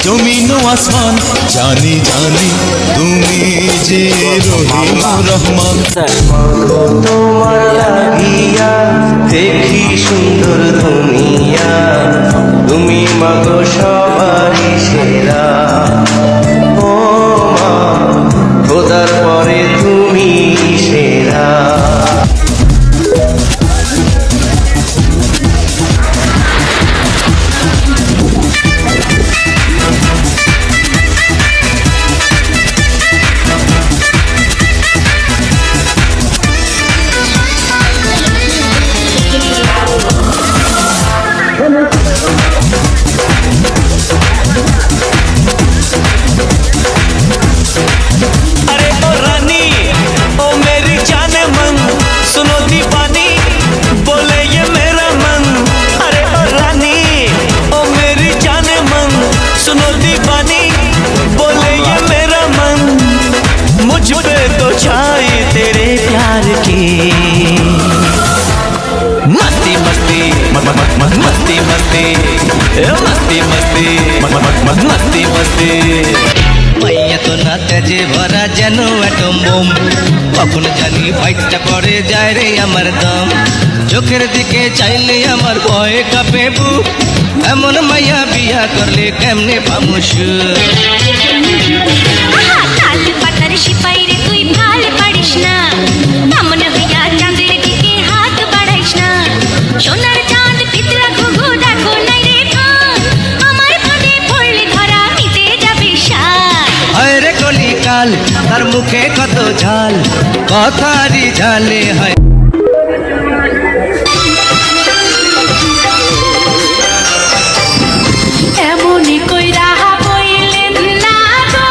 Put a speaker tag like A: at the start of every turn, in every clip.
A: জমিন ও আসমান, জানি জানি তুমি যে রহিম রহমান।
B: তোমার লাগিয়া দেখি সুন্দর দুনিয়া, তুমি মাগো সবারই সেরা। ও মা, খোদার পরে তুমি সেরা।
A: मस्ती मस्ती मस्ती मस्ती मस्ती मस्ती मस्ती मस्ती
B: মাইয়া তো না তেজে ভরা যেন অ্যাটম বোম, কখন জানি ফাইটটা করে যায় রে আমার দম। চোখের দিকে চাইলে আমার ভয়ে কাঁপে বুক, এমন মাইয়া বিয়া করলে কেমনে পামুস।
C: তাল পাতার সিপাই রে তুই ভাল পারিস না, এমন হইয়া চাঁদের দিকে হাত বাড়াইস না। সোনার চাঁদ পিতরা ঘুঘু দেখো নাই রে খান, আমার ফাঁদে পড়লে ধরা মিটে যাবে সার।
B: হয় রে কলিকাল, তার মুখে কত ঝাল, কথারই ঝালে হয়।
C: এমনই কইরা বইলেন না গো,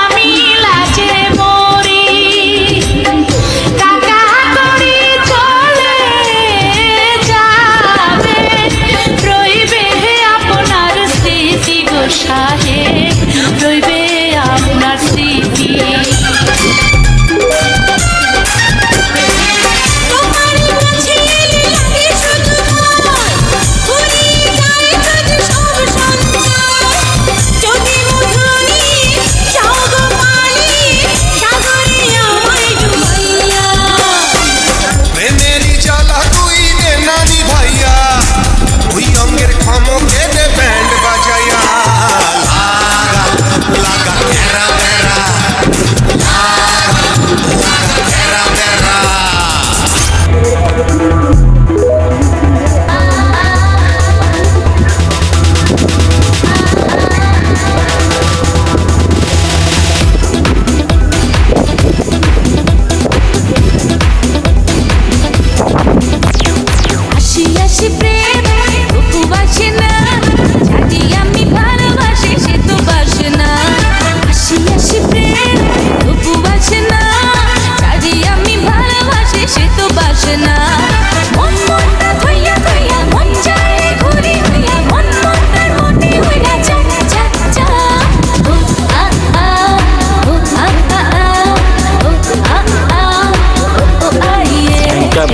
C: আমি লাজে মরি। টাকা কড়ি চলে যাবে, রইবে আপনার স্মৃতি গো সাহেব, রইবে আপনার স্মৃতি।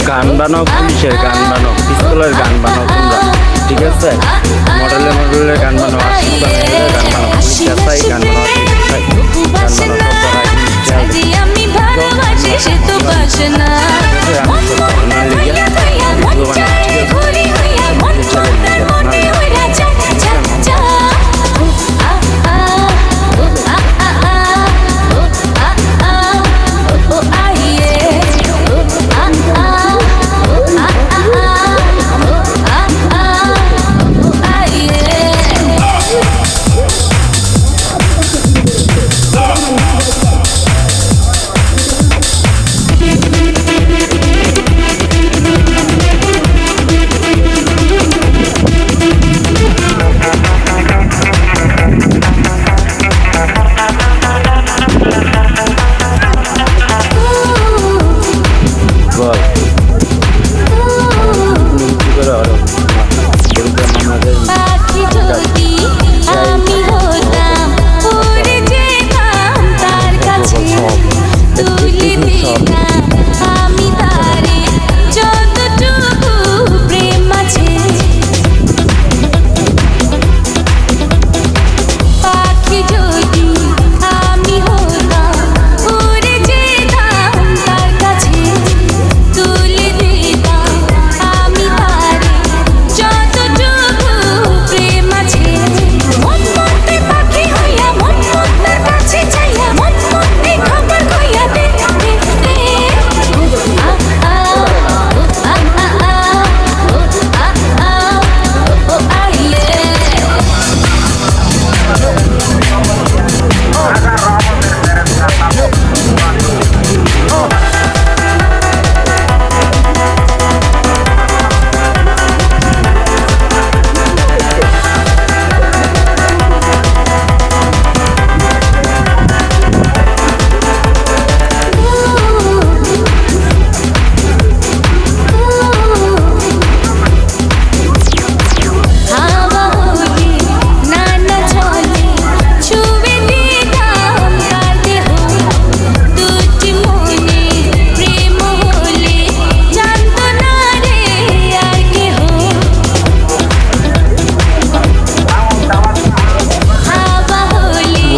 D: গান বানাও, পুলিশের গান বানাও, পিস্তলের গান বানাও তোমরা, ঠিক আছে? মডেলের গান বানাও, আশিক গান বানাও, পুলিশ চাই গান বানাও,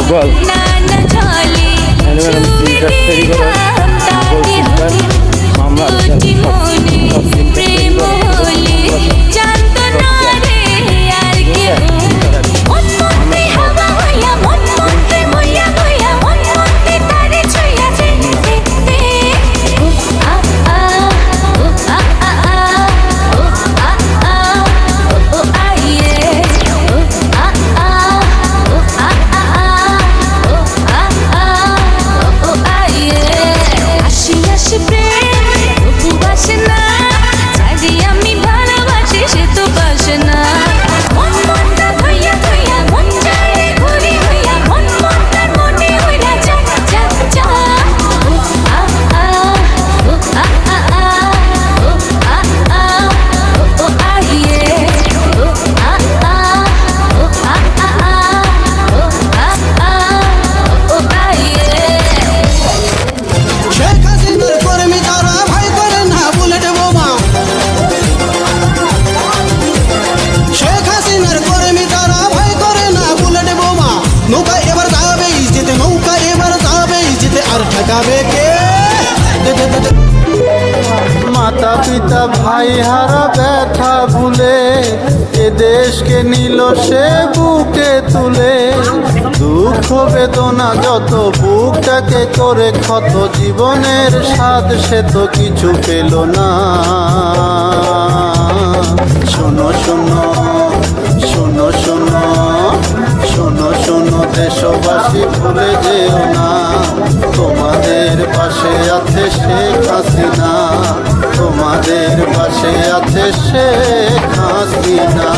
D: বল ম্যাডাম প্রিন্টার তৈরি করো মামলা
E: মাতা পিতা ভাই হারা ব্যথা ভুলে এ দেশকে নিল সে বুকে তুলে দুঃখ বেদনা যত বুকটাকে করে ক্ষত জীবনের স্বাদ সে তো কিছু পেল না শোনো শোনো শোনো শোনো শোনো শোনো দেশবাসী ভুলে যেও না তোমাদের পাশে আছে শেখ হাসিনা তোমাদের পাশে আছে শেখ হাসিনা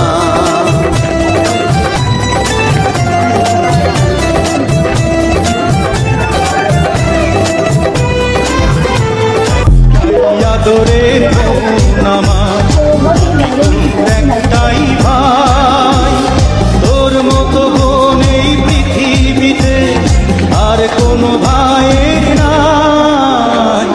A: আদরের বোন আমার একটাই ভাই তোর মতো বোন এই পৃথিবীতে আর কোনো ভাইয়ের নাই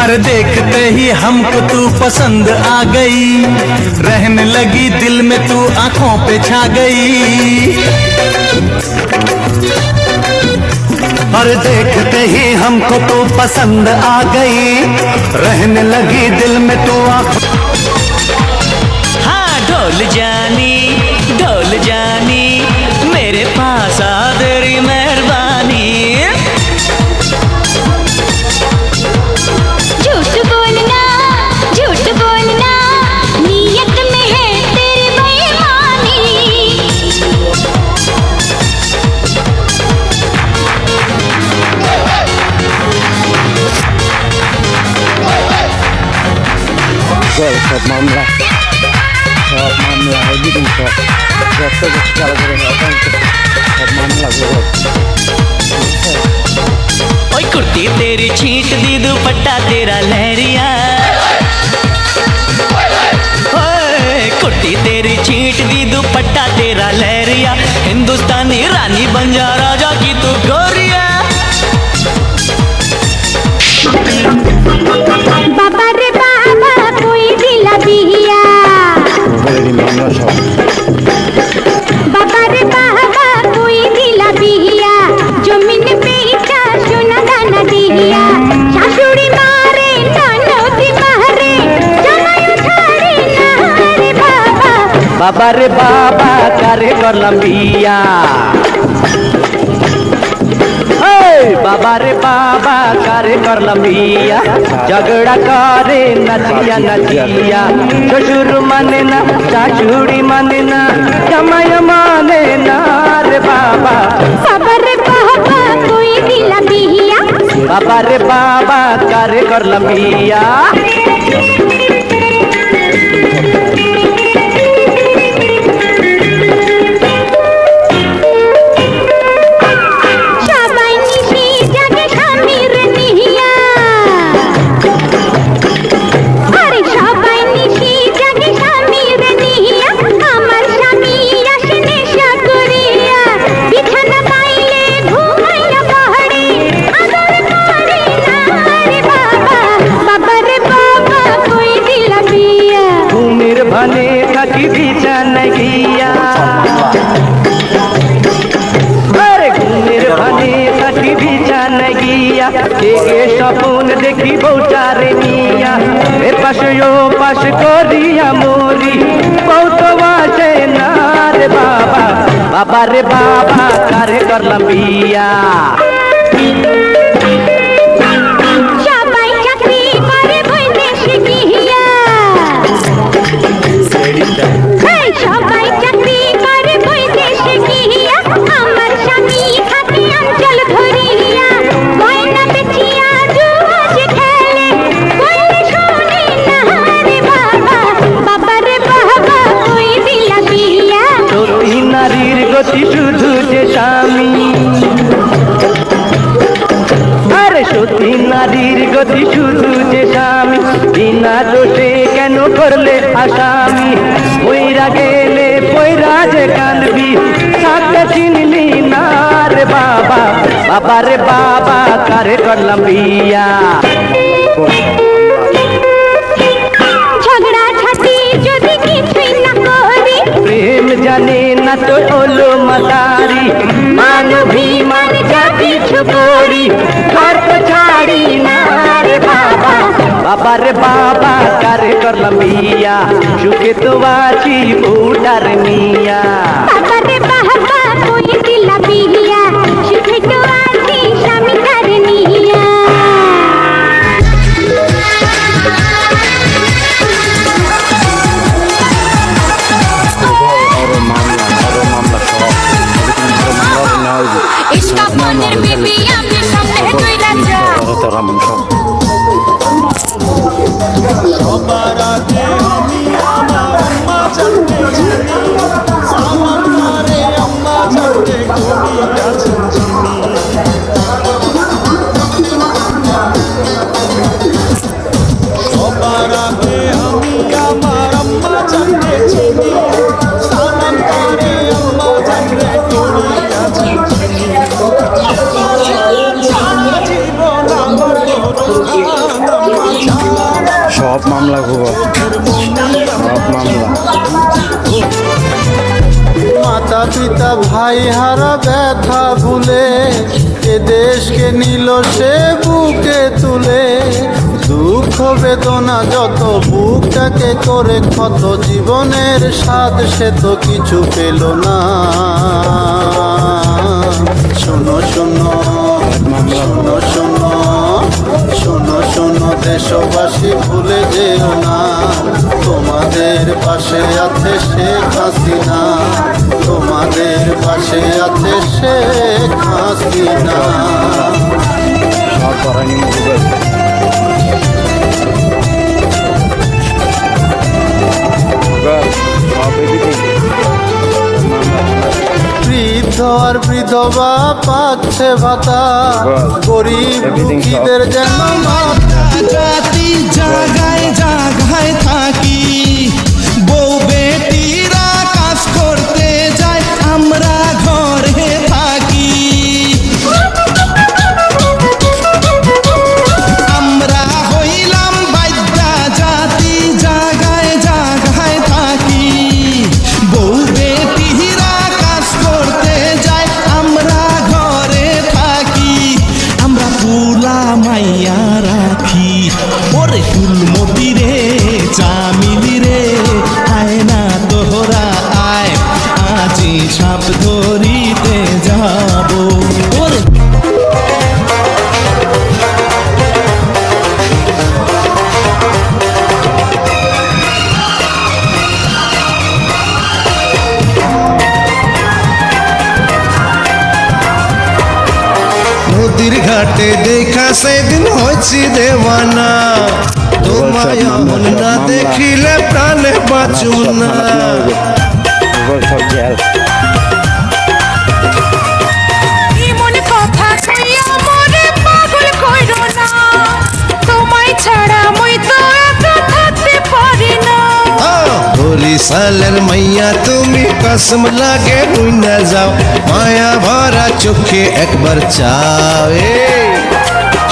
B: अरे देखते ही हमको तू पसंद आ गई रहने लगी दिल में तू आंखों पे छा गई अरे देखते ही हमको तू पसंद आ गई रहने लगी दिल में तू आंखों हाँ ढोल जानी मेरे पास आ तेरी मेहरबानी
C: नीयत में है तेरी बेईमानी
D: সব মামলা এভিডিং সব যত চালা করে সব মামলাগুলো
B: ओए कुर्ती तेरी छींट दी दुपट्टा तेरा लहरिया ओए कुर्ती तेरी छींट दी दुपट्टा तेरा लहरिया हिंदुस्तानी रानी बन जा राजा की तू गोरिया
C: बाबा रे बाबा कोई दिला बिया
D: মামলা সব
C: बाबा रे बाबा कोई दिला बिया जमीन पे इच्छा सोना दाना दिया शाশুড়ি मारे ननदी मारे जमाई छाड़ी ना रे बाबा
B: बाबा रे बाबा करे करलम बिया बाबा रे बाबा करे करलम बिया झगड़ा करे नचिया नचिया শ্বশুর মানে না শাশুড়ি মানে না জামাই মানে না রে করলাম বিয়া
C: সবাই নিশি জাগে স্বামীর নিহিয়া আরে সবাই নিশি জাগে স্বামীর নিহিয়া আমার স্বামী আসে নেশা করিয়া বিছানা পাইলে ঘুমাইয়া পাহাড়ে আদর করে না রে বাবা বাবা রে বাবা কই দিলা বিয়া
B: ঘুমের ভানে থাকি বিছানায় গিয়া আরে ঘুমের ভানে থাকি বিছানায় গিয়া দেখে স্বপ্ন দেখি বউটারে নিয়া এ পাশে ও পাশ করিয়া মরি বউ তো আসে না রে বাবা বাবা রে বাবা কারে করলাম বিয়া
C: সবাই চাকরি করে বৈদেশে গিয়া এই সবাই চাকরি করে বৈদেশে গিয়া আমার স্বামী থাকে অঞ্চল ধরিয়া গয়না বেচিয়া জুয়াজ খেলে বললে শোনে না রে বাবা বাবা রে বাবা কই দিলা বিয়া
B: সতী নারীর গতি শুধু যে স্বামী আরে সতী নারীর গতি শুধু যে স্বামী বিনা দোষে কেন করলে আসামি পইরা গেলে পইরা যে কাঁদবি সাথে চিনলি না রে বাবা বাবা রে বাবা কারে করলাম বিয়া
C: ঝগড়া ঝাঁটি যদি কিছুই না করি
B: প্রেম জানে না তো হলো মাতারি মানভিমান যা কিছু করি ঘর তো ছাড়ি না রে বাবা বাবা রে বাবা কারে করলাম বিয়া সুখে তো আছি বউটার মিয়া
C: বাবা রে বাবা কই দিলা বিয়া সুখে তো আছি স্বামী তার নিয়া
F: ইশকা মনের বিবি আমি সামনে কইরা যা
E: সবার আগে আমি আমার আম্মা জানতে চিনি সালাম করে আম্মা জানতে কবি আছেন চিনি সবার আগে আমি আমার আম্মা জানতে চিনি সালাম করে আম্মা জানতে কবি আছেন চিনি সারা জীবন আমার গোরস্থান আম্মা ছাড়া
D: সব মামলা খুব সব মামলা
E: মাতা পিতা ভাই হারা ব্যথা ভুলে এ দেশকে নিল সে বুকে তুলে দুঃখ বেদনা যত বুকটাকে করে ক্ষত জীবনের স্বাদ সে তো কিছু পেল না শোনো শোনো শোনো শোনো শোনো শোনো দেশবাসী ভুলে যেও না তোমাদের পাশে আছে শেখ হাসিনা তোমাদের পাশে আছে শেখ হাসিনা
D: সব করানি মুখ সব এদিকে
E: বৃদ্ধ আর বিধবা পাচ্ছে ভাতা গরিব
D: Everything
E: দুঃখীদের যেন মাথা
A: জাতি জাগায় জাগায় থাকি বউ বেটিরা কাজ করতে যায় আমরা ঘরে থাকি আমরা হইলাম বাদ্যা জাতি জাগায় জাগায় থাকি বউ বেটিরা কাজ করতে যায় আমরা ঘরে থাকি আমরা পুলা মাইয়া রাখি ওরে ফুলমতি রে চামিলি রে আয় না তোহরা আয় আজি সাপ ধরিতে যাব ওরে নদীর ঘাটে দেখা সেদিন হয়েছি দেওয়ানা তোমায় অমন না দেখিলে প্রাণে বাঁচু না
D: সব জেল
F: এমন কথা কইয়া মনে পাগল কইরো না তোমায় ছাড়া মই তো একা থাকতে পারি না
A: বরিশালের মাইয়া তুমি কসম লাগে বুঝনা যাও মায়া ভরা চোখে একবার চাও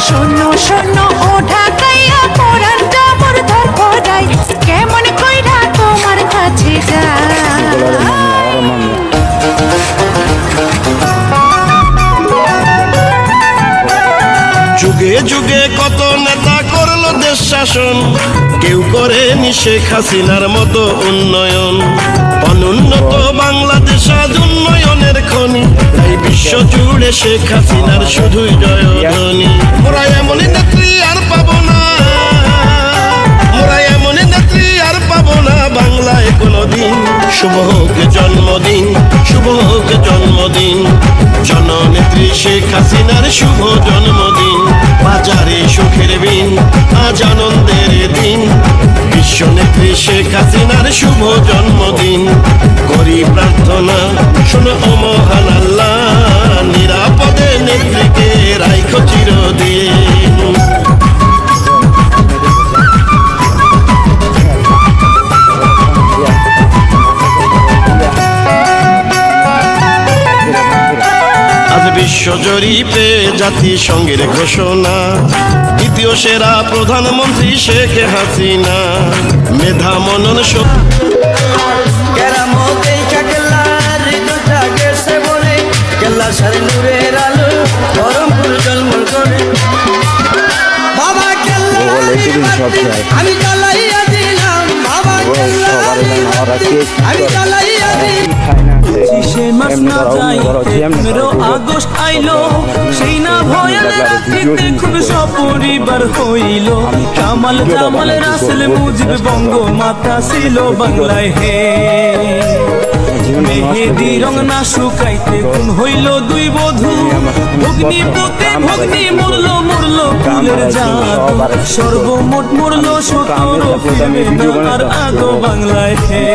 F: শোনো শোনো ও ঢাকাইয়া পরানটা মোর ধর পড়াই কেমন কইরা তোমার কাছে যায়
G: যুগে যুগে কত নেতা করলো দেশ শাসন কেউ করেনি শেখ হাসিনার মতো উন্নয়ন অনুন্নত বাংলাদেশ আজ উন্নয়নের খনি তাই বিশ্ব জুড়ে শেখ হাসিনার শুধুই জয়ধ্বনি মোরা এমন নেত্রী আর পাবো না মোরা এমন নেত্রী আর পাবো না বাংলায় কোনোদিন শুভ হোক জন্মদিন শুভ হোক জন্মদিন জননেত্রী শেখ হাসিনার শুভ জন্মদিন বাজারে সুখের বিন আজ আনন্দের দিন বিশ্বনেত্রী শেখ হাসিনার শুভ জন্মদিন করি প্রার্থনা শোনো ও মহান আল্লাহ নিরাপদে নেত্রীকে রাইখো চিরদিন আজ বিশ্ব জরিপে জাতিসংঘের ঘোষণা দ্বিতীয় সেরা প্রধানমন্ত্রী শেখ হাসিনা মেধা মনন শক্তি
B: কেরামতে কাকেলার দুটা গেছে বলে কেল্লা সারে নূরের আলো গরমপুর জলমল করে বাবা
D: সব যায়
B: আমি জ্বালাইয়া দিলাম বাবা আমি জ্বালাইয়া
H: সে মাস না যায় 15 আগস্ট আইলো সেই না ভয়াল রাত্রিতে খুব সপরিবার হইল কামাল জামাল রাসেল মুজিব বঙ্গ মাতা ছিল বাংলায় হে মেহেদি রং না শুকাইতে কোন হইল দুই বধূ ভগ্নি পুতে ভগ্নি মরলো মরলো ফুলের জাত সর্বমোট মরলো 17 ফিল্মে আর আগো বাংলায় হে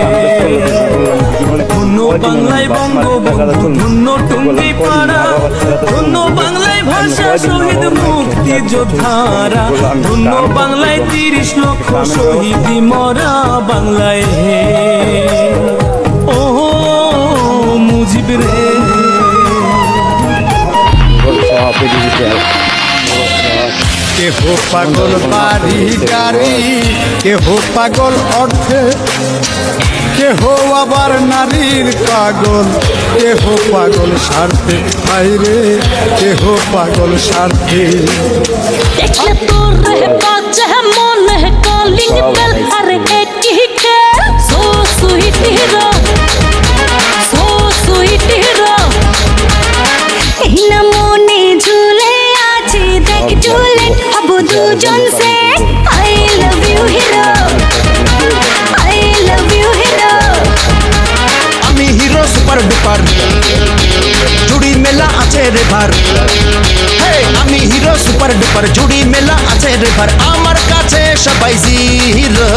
H: ধন্য বাংলায় বঙ্গবন্ধু ধন্য টুঙ্গি পাড়া ধন্য বাংলায় ভাষা শহীদ মুক্তি যোদ্ধারা ধন্য বাংলায় 30 লক্ষ শহীদ মরা বাংলায় হে ও মুজিব রে
E: কেহ পাগল বাড়ি গাড়ি কেহ পাগল অর্থে কেহ আবার নারীর পাগল কেহ পাগল স্বার্থে বাইরে কেহ পাগল স্বার্থে
F: देखले तो रहे बाजे है मन है कॉलिंग बेल अरे एक ही के सो स्वीट हीरो इना मने झूले आछे देख झूले अब দুজন से आई लव यू हीरो
A: আমি হিরো সুপার ডুপার জুড়ি মেলা আছে রে ভার আমি হিরো সুপার ডুপার জুড়ি মেলা আছে রে ভার আমার কাছে সবাই জিরো